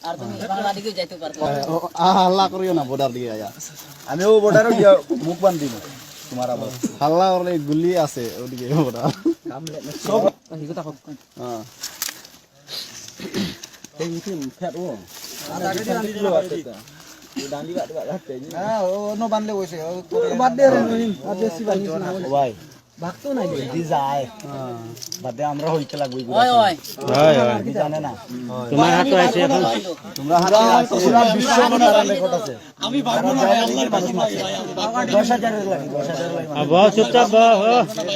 আর তুমি বাংলা দিকে যাইতে পারবে হাল্লা করিও না বর্ডার দিকে আয়া আমি ও বর্ডারে গিয়া মুখ বান্ধ দিব তোমার আবার হাল্লা করলে গুলি আছে ওদিকে বর্ডার সব হিগো তাকো হ্যাঁ এই মিটিং ফেট ও আর আগে দিয়ে আনি দিলো আছে ডান্ডি কাট কাটতে হ্যাঁ ও নো বানলে কইছে ও বাদ দে রে নহিম আর বেশি বানি না ভাই ভাগতো নাই দি যায় হ্যাঁ বাদে আমরা হইতে লাগবই ওই ওই কি জানে না তোমার হাতে আছে এখন তোমরা হাতে আছে পুরো বিশ্ব মনার রেকর্ড আছে আমি পারবো না আল্লাহর বাকি 10000 এর লাগি 10000 লাগি আবার চুপচাপ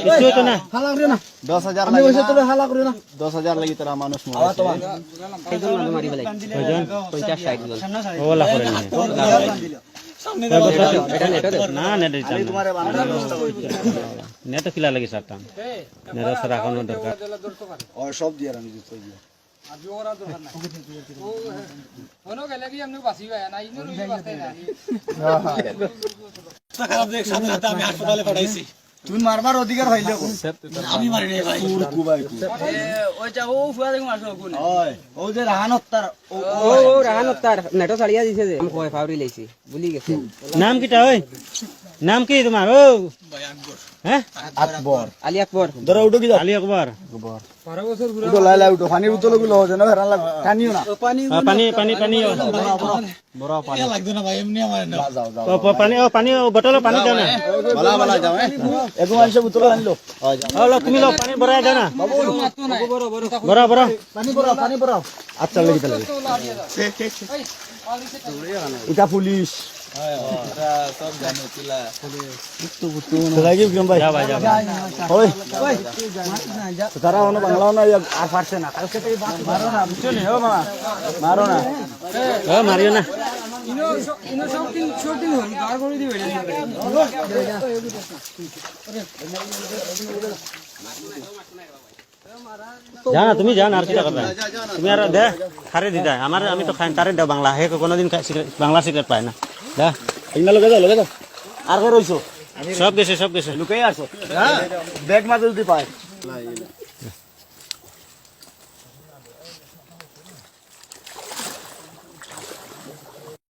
কিছু তো না হালা করে না 10000 আমি কইছে তোরে হালা করে না 10000 লাগি তোরা মানুষ আওয়া তো এইগুলো না মারি ফেলাই কয়জন 50 60 জন ওলা করে না না নেট দিতাম তোমারে বানানোর ব্যবস্থা করতে নেট কিলা লাগি সারতাম নেট রাখানো দরকার ও সব দিয়ে আমি দিতে গিয়া আজও ওরা দরকার নাই ও হনো গেলে কি আমনে বাসি ভাই না ইনো রুই বাসতে না খারাপ দেখ সাথে সাথে আমি হাসপাতালে পাঠাইছি তুমি মারবার অধিকার হইলে আমি মারি নাই ভাই কুবাই ওই যা ও ফুয়া দেখো মারছো কোন ওই ও যে রাহানত তার ও রাহান তার নেটো ছাড়িয়া দিছে যে আমি কয় ফাউরি লাইছি ভুলি গেছে নাম কিটা ওই নাম কি তোমার ও হ্যাঁ আকবর আলী আকবর ধরো উঠো কি আলী আকবর 12 বছর ঘুরে উঠো লাই লাই উঠো পানির বোতল গুলো যেন হেরান লাগ টানিও না পানি পানি পানি পানি বড় পানি লাগতো না ভাই এমনি আমার না যাও যাও পানি বোতল পানি দাও না বালা বালা যাও এগো আনছে বোতল আনলো তুমি লো পানি ভরাই দাও না মাত্র নাই বড় বড় বড় বড় পানি বড় আচ্ছা লাগি তাহলে এটা পুলিশ সব জানো কিলা লাগি বিক্রম ভাই যা ভাই যা ওই তারা অন্য বাংলাও না আর পারছে না কালকে থেকে মারো না বুঝছো নি ও মামা মারো না ও মারিও না ইনো শটিং হল কার করে দিবে জানা তুমি জান আর কিটা করবে তুমি আর দে খারে দি দেয় আমার আমি তো খাই তারে দাও বাংলা হে কোনোদিন বাংলা সিগারেট পায় না দে ইগনা লগে যাও আর কে রইছো সব গেছে লুকাই আসো হ্যাঁ ব্যাগ মাঝে যদি পায়